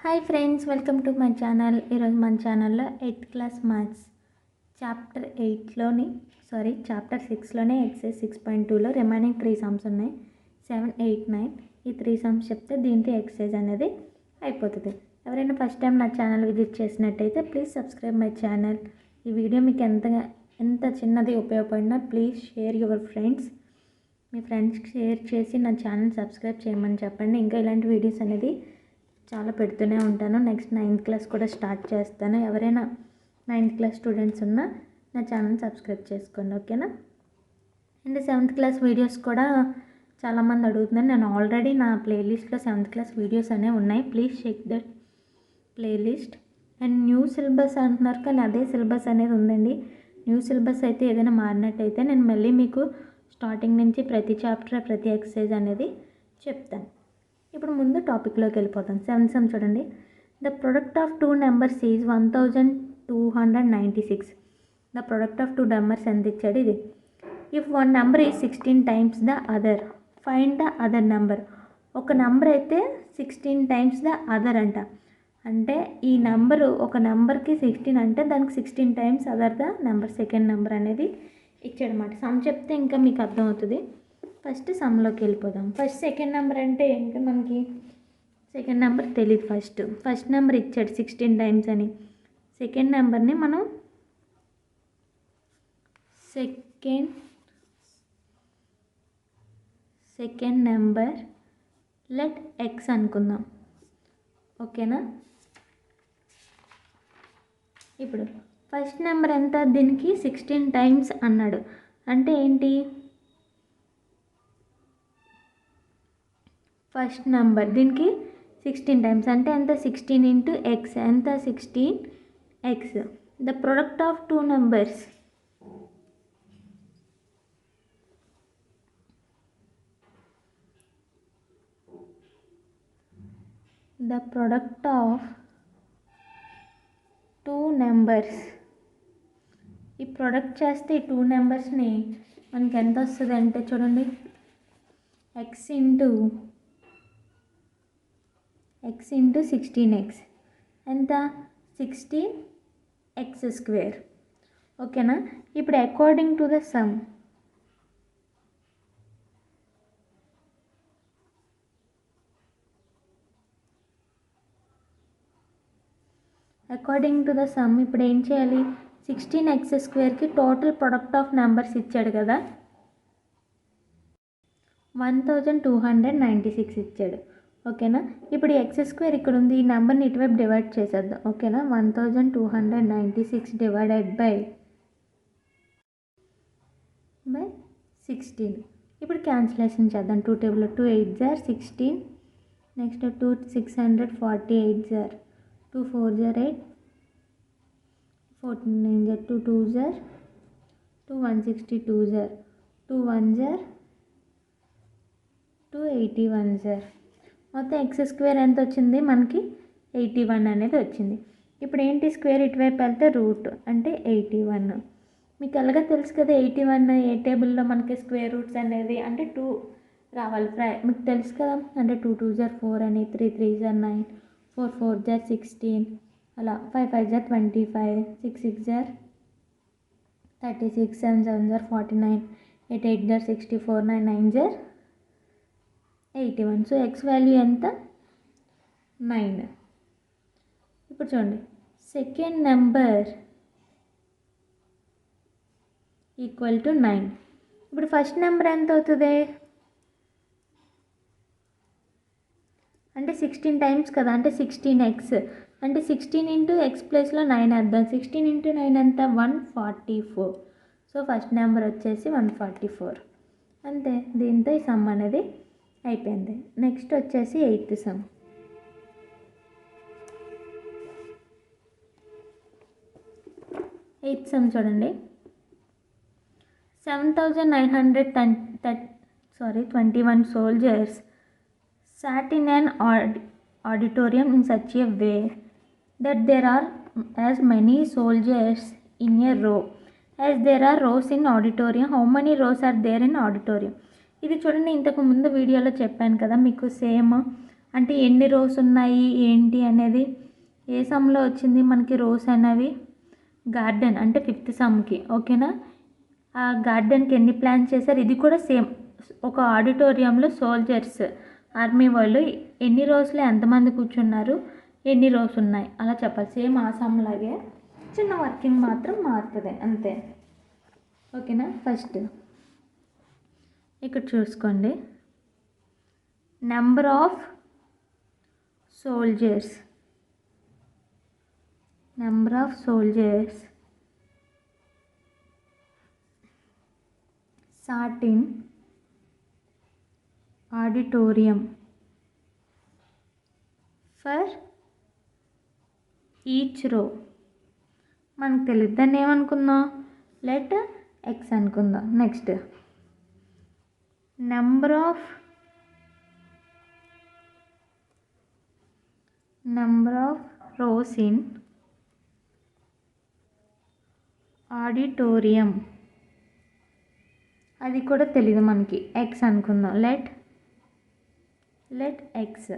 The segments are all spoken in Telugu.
Hi friends, welcome to my channel. ఈరోజు మన ఛానల్లో 8th క్లాస్ మ్యాథ్స్ చాప్టర్ 6లోనే ఎక్సైజ్ 6.2లో రిమైనింగ్ 3 సమ్స్ ఉన్నాయి. 7, 8, 9 ఈ 3 సమ్స్ చెప్తే దీంతో ఎక్సైజ్ అనేది అయిపోతుంది. ఎవరైనా ఫస్ట్ టైం నా ఛానల్ విజిట్ చేసినట్టయితే ప్లీజ్ సబ్స్క్రైబ్ మై ఛానల్. ఈ వీడియో మీకు ఎంత చిన్నది ఉపయోగపడినా ప్లీజ్ షేర్ యువర్ ఫ్రెండ్స్. మీ ఫ్రెండ్స్కి షేర్ చేసి నా ఛానల్ సబ్స్క్రైబ్ చేయమని చెప్పండి. ఇంకా ఇలాంటి వీడియోస్ అనేది చాలా పెడుతూనే ఉంటాను. నెక్స్ట్ 9th క్లాస్ కూడా స్టార్ట్ చేస్తాను. ఎవరైనా 9th క్లాస్ స్టూడెంట్స్ ఉన్నా నా ఛానల్ సబ్స్క్రైబ్ చేసుకోండి, ఓకేనా. అండ్ 7th క్లాస్ వీడియోస్ కూడా చాలామంది అడుగుతున్నారు. నేను ఆల్రెడీ నా ప్లేలిస్ట్లో 7th క్లాస్ వీడియోస్ అనేవి ఉన్నాయి. Please check that playlist. And new syllabus అంటున్నారు, కానీ అదే సిలబస్ అనేది ఉందండి. న్యూ సిలబస్ అయితే ఏదైనా మారినట్టయితే నేను మళ్ళీ మీకు స్టార్టింగ్ నుంచి ప్రతి చాప్టర్ ప్రతి ఎక్సర్సైజ్ అనేది చెప్తాను. ఇప్పుడు ముందు టాపిక్లోకి వెళ్ళిపోతాం. 7th సమ్ చూడండి. The product of 2 numbers is 1296. The product of 2 numbers ఎంత ఇచ్చాడు ఇది. If one number is 16 times the other, find the other number. ఒక నెంబర్ అయితే 16 టైమ్స్ ద అదర్ అంట. అంటే ఈ నెంబరు ఒక నెంబర్కి 16 అంటే దానికి 16 times other the number, second number అనేది ఇచ్చాడనమాట. సమ్ చెప్తే ఇంకా మీకు అర్థమవుతుంది. ఫస్ట్ సమ్లోకి వెళ్ళిపోదాం. ఫస్ట్ సెకండ్ నెంబర్ అంటే ఏంటి, మనకి సెకండ్ నెంబర్ తెలియదు. ఫస్ట్ నెంబర్ ఇచ్చాడు 16 టైమ్స్ అని. సెకండ్ నెంబర్ని మనం సెకండ్ నెంబర్ లెట్ ఎక్స్ అనుకుందాం, ఓకేనా. ఇప్పుడు ఫస్ట్ నెంబర్ ఎంత, దీనికి 16 టైమ్స్ అన్నాడు. అంటే ఏంటి, ఫస్ట్ నెంబర్ దీనికి 16 టైమ్స్ అంటే ఎంత, 16 ఇంటూ ఎక్స్ ఎంత, 16x. The product of 2 numbers, the product of 2 numbers. ఈ ప్రొడక్ట్ చేస్తే ఈ 2 నెంబర్స్ని మనకి ఎంత వస్తుంది అంటే చూడండి, x ఇంటూ 16x ఎంత, 16x², ఓకేనా. ఇప్పుడు అకార్డింగ్ టు ద సమ్, ఇప్పుడు ఏం చేయాలి, 16x²కి టోటల్ ప్రొడక్ట్ ఆఫ్ నెంబర్స్ ఇచ్చాడు కదా, 1296 ఇచ్చాడు, ఓకేనా. ఇప్పుడు x² ఇక్కడ ఉంది, ఈ నెంబర్ని ఇటువైపు డివైడ్ చేసేద్దాం, ఓకేనా. 1296 డివైడెడ్ బై 16. ఇప్పుడు క్యాన్సిలేషన్ చేద్దాం. 2 టేబుల్లో 2 8 జార్ 16, నెక్స్ట్ 2 648 జార్ 2 4 జార్ 8, 14 9 జార్ 2 2 జార్ 2 162 జార్ 2 1 జార్ 281 జార్. మొత్తం x² ఎంత వచ్చింది మనకి, 81 అనేది వచ్చింది. ఇప్పుడు ఏంటి, స్క్వేర్ ఇటువైపు వెళ్తే రూట్ అంటే 81. మీకు ఎలాగో తెలుసు కదా, 81 ఏ టేబుల్లో మనకి స్క్వేర్ రూట్స్ అనేది అంటే 2 రావాలి, మీకు తెలుసు కదా. అంటే 2 2 జార్ 4 అని, 3 3 జార్ 9, 4 4 జార్ 16, అలా 5 5 జార్ 25, 6 6 జార్ 36, 7 7 జార్ 49, 8 8 జార్ 64, 9 9 జార్ 81. సో x వాల్యూ ఎంత, 9. ఇప్పుడు చూడండి, సెకండ్ నెంబర్ ఈక్వల్ టు 9. ఇప్పుడు ఫస్ట్ నెంబర్ ఎంత అవుతుంది అంటే 16 టైమ్స్ కదా, అంటే 16x అంటే 16 ఇంటూ ఎక్స్ ప్లేస్లో 9 వేద్దాం. 16 ఇంటూ 9 ఎంత, 144. సో ఫస్ట్ నెంబర్ వచ్చేసి 144. అంతే, దీంతో ఈ సమ్ అనేది అయిపోయింది. నెక్స్ట్ వచ్చేసి 8th సమ్. 8th సమ్ చూడండి. 7921 soldiers sat in an auditorium in such a way that there are as many soldiers in a row as there are rows in auditorium. How many rows are there in auditorium? ఇది చూడండి, ఇంతకు ముందు వీడియోలో చెప్పాను కదా మీకు సేమ్. అంటే ఎన్ని రోస్ ఉన్నాయి ఏంటి అనేది ఏ సమ్లో వచ్చింది మనకి రోస్ అనేవి గార్డెన్ అంటే 5th సమ్కి. ఓకేనా, ఆ గార్డెన్కి ఎన్ని ప్లాన్స్ చేశారు, ఇది కూడా సేమ్. ఒక ఆడిటోరియంలో సోల్జర్స్ ఆర్మీ వాళ్ళు ఎన్ని రోజులు ఎంతమంది కూర్చున్నారు, ఎన్ని రోజులు ఉన్నాయి అలా చెప్పాలి. సేమ్ ఆ సమ్ లాగే చిన్న వర్కింగ్ మాత్రం మారుతుంది అంతే. ఓకేనా, ఫస్ట్ ఇక్కడ చూసుకోండి, number of soldiers, number of soldiers sat in auditorium for each row. మనకు తెలియదు, దాన్ని ఏమనుకుందాం, లెట్ ఎక్స్ అనుకుందాం. Next number of rows in auditorium, అది కూడా తెలియదు మనకి, ఎక్స్ అనుకుందాం. Let X.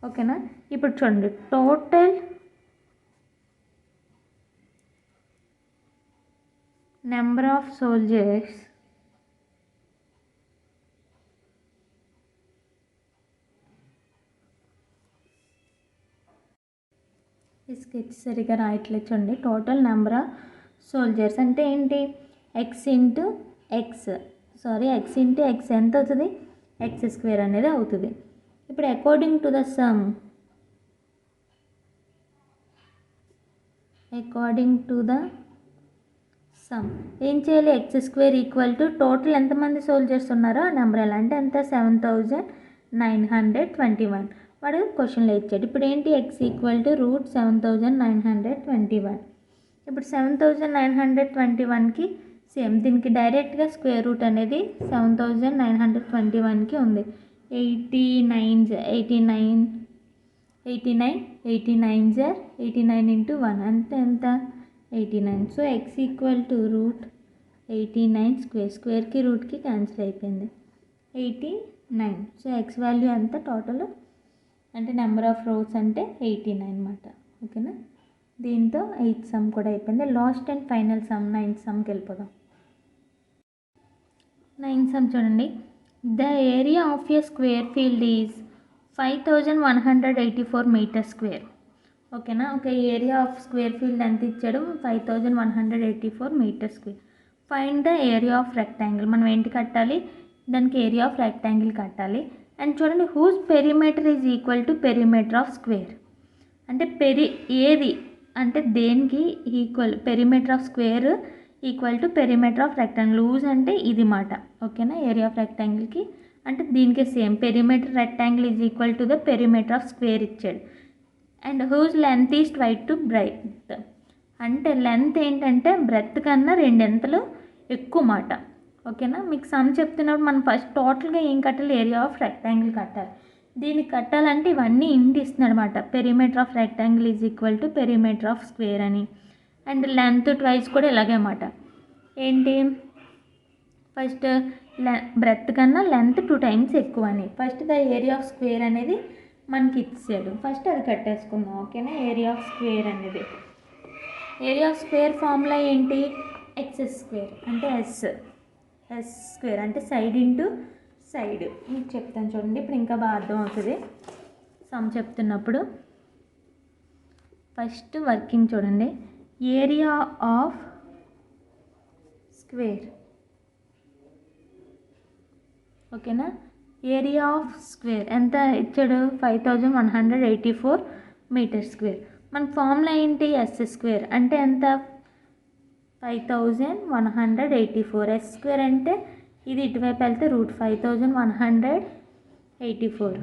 ఓకేనా, ఇప్పుడు చూడండి, టోటల్ నెంబర్ ఆఫ్ సోల్జర్స్ ఈ స్కెచ్ సరిగా రాయట్లేదు చూడండి. టోటల్ నెంబర్ ఆఫ్ సోల్జర్స్ అంటే ఏంటి, ఎక్స్ ఇంటూ ఎక్స్ ఎంత అవుతుంది, x² అనేది అవుతుంది. ఇప్పుడు అకార్డింగ్ టు ద సమ్, ఏం చేయాలి, x² ఈక్వల్ టు టోటల్ ఎంతమంది సోల్జర్స్ ఉన్నారో ఆ నెంబర్ ఎలా అంటే ఎంత, 7921. వాడు క్వశ్చన్లో ఇచ్చాడు. ఇప్పుడు ఏంటి, x ఈక్వల్ టు √7921. ఇప్పుడు 7921కి సేమ్ దీనికి డైరెక్ట్గా స్క్వేర్ రూట్ అనేది 7921కి ఉంది. 89 ఇంటూ 1 అంటే ఎంత, 89. సో x ఈక్వల్ టు √89², స్క్వేర్కి రూట్కి క్యాన్సిల్ అయిపోయింది, 89. సో x వాల్యూ ఎంత టోటల్ అంటే నెంబర్ ఆఫ్ రోస్ అంటే 89 అన్నమాట. ఓకేనా, దీంతో 8th సమ్ కూడా అయిపోయింది. Last and final sum 9th సమ్కి వెళ్ళిపోదాం. 9th సమ్ చూడండి, the area of a square field is 5184 metre square. ఓకేనా, ఒక ఏరియా ఆఫ్ స్క్వేర్ ఫీల్డ్ ఎంత ఇచ్చాడు, 5184 metre square. Find the area of rectangle, మనం ఏంటి కట్టాలి, దానికి ఏరియా ఆఫ్ రెక్టాంగిల్ కట్టాలి. అండ్ చూడండి, whose perimeter is equal to perimeter of square. అంటే ఏది అంటే దేనికి equal, perimeter of square equal to perimeter of rectangle. Whose అంటే ఇది మాట. ఓకేనా, ఏరియా ఆఫ్ రెక్టాంగిల్కి అంటే దీనికి same, perimeter rectangle is equal to the perimeter of square ఇచ్చాడు. And whose length is twice to breadth, అంటే లెంత్ ఏంటంటే బ్రెడ్త్ కన్నా 2 అంతలు ఎక్కువ మాట. ఓకేనా, మీకు సమ్ చెప్తున్నప్పుడు మనం ఫస్ట్ టోటల్గా ఏం కట్టాలి, ఏరియా ఆఫ్ రెక్టాంగిల్ కట్టాలి. దీనికి కట్టాలంటే ఇవన్నీ ఇంటి ఇస్తున్నాడు అనమాట. Perimeter of rectangle is equal to perimeter of square అని. అండ్ లెంత్ ట్వైస్ కూడా ఇలాగే అన్నమాట. ఏంటి, ఫస్ట్ బ్రెడ్త్ కన్నా లెంత్ 2 టైమ్స్ ఎక్కువ అని. First the area of square అనేది మనకి ఇచ్చాడు, ఫస్ట్ అది కట్టేసుకుందాం. ఓకేనా, ఏరియా ఆఫ్ స్క్వేర్ అనేది, ఏరియా ఆఫ్ స్క్వేర్ ఫార్ములా ఏంటి, x² అంటే ఎస్ స్క్వేర్ అంటే సైడ్ ఇంటూ సైడ్. మీకు చెప్తాను చూడండి, ఇప్పుడు ఇంకా బాగా అర్థం అవుతుంది సమ్ చెప్తున్నప్పుడు. ఫస్ట్ వర్కింగ్ చూడండి, ఏరియా ఆఫ్ స్క్వేర్. ఓకేనా, ఏరియా ఆఫ్ స్క్వేర్ ఎంత ఇచ్చాడు, 5184 మీటర్ స్క్వేర్. మన ఫార్ములా ఏంటి, s² అంటే ఎంత, 5184. s² అంటే ఇది ఇటువైపు వెళ్తే √5184.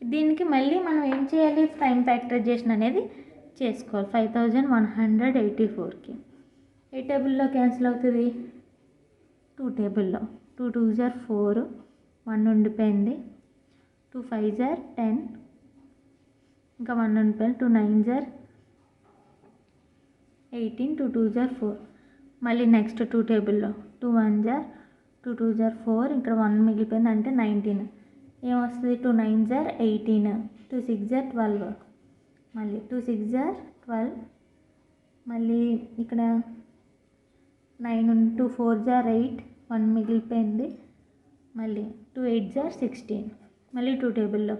దీనికి మళ్ళీ మనం ఏం చేయాలి, ప్రైమ్ ఫ్యాక్టరైజేషన్ అనేది చేసుకోవాలి. 5184కి ఏ టేబుల్లో క్యాన్సిల్ అవుతుంది, 2 టేబుల్లో. 2 2s are 4, 1 ఉండిపోయింది, 2 5s are 10, ఇంకా 1 ఉండిపోయింది, 2 9s are 18, 2 2s are 4. మళ్ళీ నెక్స్ట్ 2 టేబుల్లో 2 1s are 2 2s are 4, ఇక్కడ 1 మిగిలిపోయింది అంటే 19. ఏమొస్తుంది 2 9s are 18, 2 6s are 12, మళ్ళీ 2 6s are 12, మళ్ళీ ఇక్కడ 9 2 4s are 8, 1 మిగిలిపోయింది, మళ్ళీ 2 8s are 16, మళ్ళీ 2 టేబుల్లో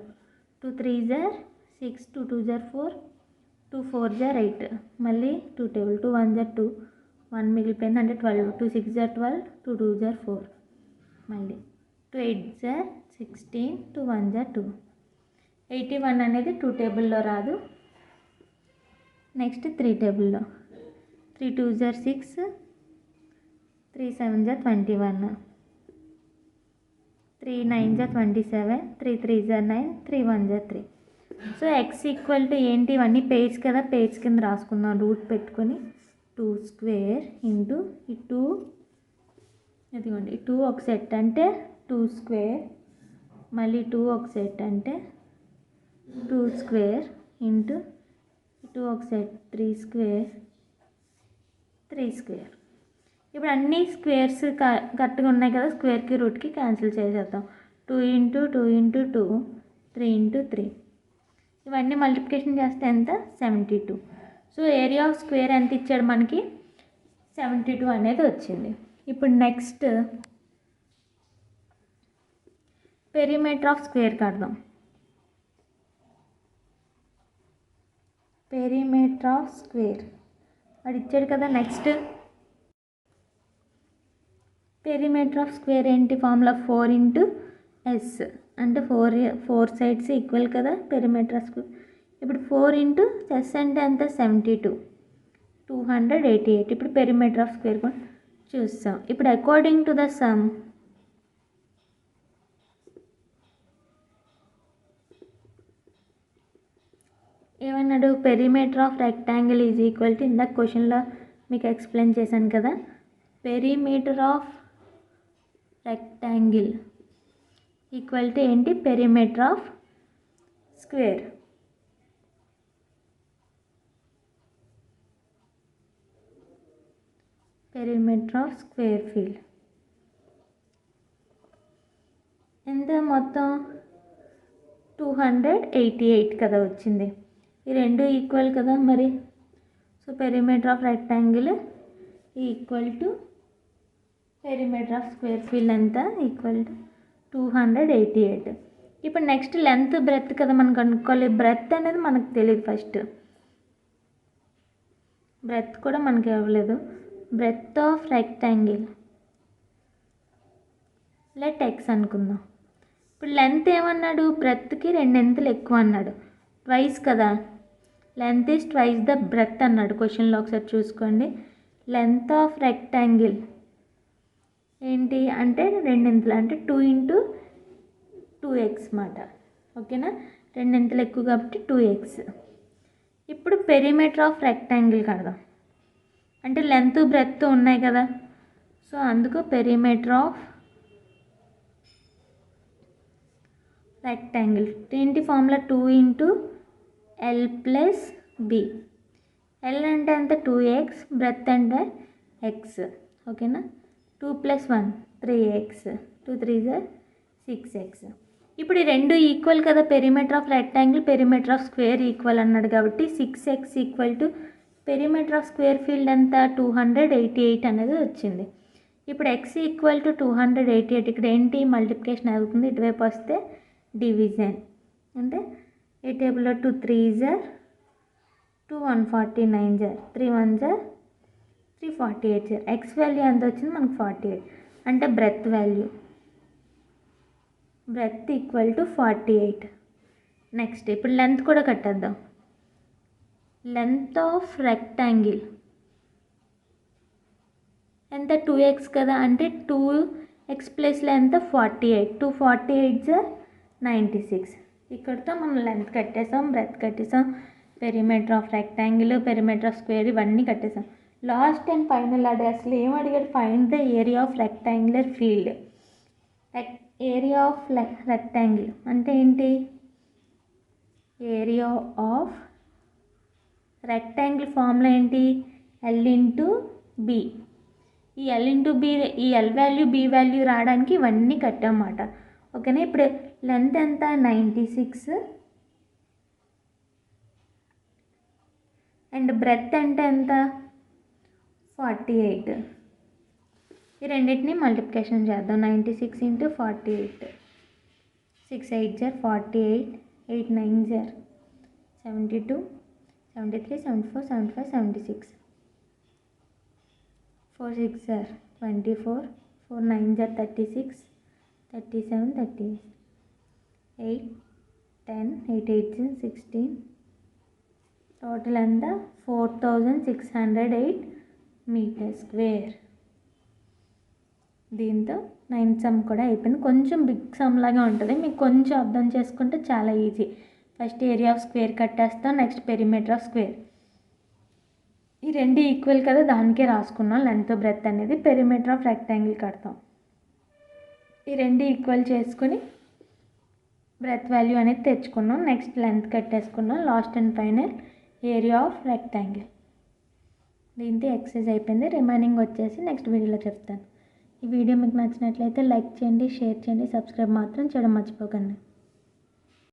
2 3s are 6, 2 2s are 4, 2 4s are 8, మళ్ళీ 2 టేబుల్ 2 1s are 2, 1 మిగిలిపోయింది అంటే 12, 2 6s are 12, 2 2s are 4, మళ్ళీ 2 8s are 16, 2 1s are 2. 81 అనేది 2 టేబుల్లో రాదు. నెక్స్ట్ 3 టేబుల్లో 3 2s are 6, 3 7s are 21, 3 9s are 27, 3 3s are 9, 3 1s are 3. So X equal to ఏంటి, ఇవన్నీ పేజ్ కదా, పేజ్ కింద రాసుకుందాం రూట్ పెట్టుకొని 2 స్క్వేర్ ఇంటూ ఈ 2, ఇదిగోండి 2 ఒక సెట్ అంటే 2 స్క్వేర్, మళ్ళీ 2 ఒక సెట్ అంటే 2 స్క్వేర్ ఇంటూ 2 ఒక సెట్ 3 స్క్వేర్, 3 స్క్వేర్. ఇప్పుడు అన్ని స్క్వేర్స్ కరెక్ట్గా ఉన్నాయి కదా, స్క్వేర్కి రూట్కి క్యాన్సిల్ చేసేద్దాం. 2 ఇంటూ 2 ఇంటూ 2, 3 ఇంటూ 3, ఇవన్నీ మల్టిప్లికేషన్ చేస్తే ఎంత 72. సో ఏరియా ఆఫ్ స్క్వేర్ ఎంత ఇచ్చాడు మనకి 72 అనేది వచ్చింది. ఇప్పుడు నెక్స్ట్ పెరిమీటర్ ఆఫ్ స్క్వేర్ కడదాం. పెరిమీటర్ ఆఫ్ స్క్వేర్ అది ఇచ్చాడు కదా. నెక్స్ట్ పెరిమీటర్ ఆఫ్ స్క్వేర్ ఏంటి, ఫార్ములా 4 ఇంటూ ఎస్ అంటే 4 సైడ్స్ ఈక్వల్ కదా పెరిమీటర్ ఆఫ్ స్క్వేర్. ఇప్పుడు 4 ఇంటూ ఎస్ అంటే ఎంత 72, 288. ఇప్పుడు పెరిమీటర్ ఆఫ్ స్క్వేర్ కూడా చూస్తాం. ఇప్పుడు అకార్డింగ్ టు ద సమ్ ఏమన్నాడు, perimeter of rectangle is equal to, ఇందాక క్వశ్చన్లో మీకు ఎక్స్ప్లెయిన్ చేశాను కదా, perimeter of rectangle equal to ఏంటి perimeter of square. Perimeter of square field ఎంత మొత్తం 288 కదా వచ్చింది. ఈ రెండు ఈక్వల్ కదా మరి. So perimeter of rectangle equal to perimeter of square field ఎంత ఈక్వల్ టు 288. ఇప్పుడు నెక్స్ట్ లెంత్ బ్రెత్ కదా మనం కనుక్కోవాలి. బ్రెత్ అనేది మనకు తెలియదు, ఫస్ట్ బ్రెత్ కూడా మనకి ఇవ్వలేదు. Breadth of rectangle let X అనుకుందాం. ఇప్పుడు లెంత్ ఏమన్నాడు, బ్రెత్కి 2 ఎంతులు ఎక్కువ అన్నాడు, ట్వైస్ కదా, length is twice the breadth అన్నాడు క్వశ్చన్లో. ఒకసారి చూసుకోండి. లెంత్ ఆఫ్ రెక్టాంగిల్ ఏంటి అంటే 2 ఎంతులు అంటే 2 ఇంటూ 2x మాట, ఓకేనా. 2 ఎంతులు ఎక్కువ కాబట్టి 2x. ఇప్పుడు పెరిమీటర్ ఆఫ్ రెక్టాంగిల్ కడదాం. అంటే లెంత్ బ్రెత్ ఉన్నాయి కదా, సో అందుకు పెరిమీటర్ ఆఫ్ రెక్టాంగిల్ ఏంటి formula 2 into L plus B. L అంటే ఎంత 2x, బ్రెత్ అంటే x, ఓకేనా. 2 + 1 3x, 2 3s are 6x. ఇప్పుడు ఈ రెండు ఈక్వల్ కదా, perimeter of rectangle perimeter of square equal అన్నాడు కాబట్టి 6x equal to perimeter of square field ఎంత 288 అనేది వచ్చింది. ఇప్పుడు x ఈక్వల్ టు 288, ఇక్కడ ఏంటి మల్టిప్లికేషన్ అవుతుంది, ఇటువైపు వస్తే డివిజన్ అంటే ఈ టేబుల్లో 2 3s are 2 149s are 3 1s are 348. X value ఎంత వచ్చింది మనకు 48, అంటే breadth value breadth equal to 48. Next ఇప్పుడు లెంత్ కూడా కట్టేద్దాం. లెంత్ ఆఫ్ రెక్టాంగిల్ ఎంత 2x కదా, అంటే 2x ప్లస్లో ఎంత 48, 2 48s are 96. ఇక్కడితో మనం లెంత్ కట్టేసాం, బ్రెత్ కట్టేసాం, perimeter of rectangle perimeter of square ఇవన్నీ కట్టేసాం. లాస్ట్ అండ్ ఫైనల్ అదే అసలు ఏం అడిగాడు, find the area of rectangular field. Area of rectangle అంటే ఏంటి, ఏరియా ఆఫ్ రెక్టాంగిల్ ఫార్ములా ఏంటి ఎల్ ఇంటూ బి. ఈ ఎల్ ఇంటూ బి, ఈ ఎల్ వాల్యూ బి వాల్యూ రావడానికి ఇవన్నీ కట్టామన్నమాట. ఓకేనా. ఇప్పుడు లెంత్ ఎంత 96 అండ్ బ్రెత్ అంటే ఎంత 48. ఈ రెండింటిని మల్టిప్లికేషన్ చేద్దాం. 96 × 48, 6 8 48, 8 9 72, 73, 74, 75, 76, 4 6 24, 4 9 36, 37, 38, 8 10, 8 8 16. టోటల్ ఎంత 4608 మీటర్ స్క్వేర్. దీంతో 9 సమ్ కూడా అయిపోయింది. కొంచెం బిగ్ సమ్ లాగా ఉంటుంది, మీకు కొంచెం అర్థం చేసుకుంటే చాలా easy. First area of square కట్టేస్తాం, నెక్స్ట్ పెరిమీటర్ ఆఫ్ స్క్వేర్. ఈ రెండు ఈక్వల్ కదా, దానికే రాసుకున్నాం లెంత్ బ్రెత్ అనేది. పెరిమీటర్ ఆఫ్ రెక్టాంగిల్ కడతాం. ఈ రెండు ఈక్వల్ చేసుకుని బ్రెత్ వాల్యూ అనేది తెచ్చుకున్నాం. నెక్స్ట్ లెంత్ కట్టేసుకున్నాం. Last and final area of rectangle. దీంతో ఎక్సర్సైజ్ అయిపోయింది. రిమైనింగ్ వచ్చేసి నెక్స్ట్ వీడియోలో చెప్తాను. ఈ వీడియో మీకు నచ్చినట్లయితే లైక్ చేయండి, షేర్ చేయండి, సబ్స్క్రైబ్ మాత్రం చేయడం మర్చిపోకండి.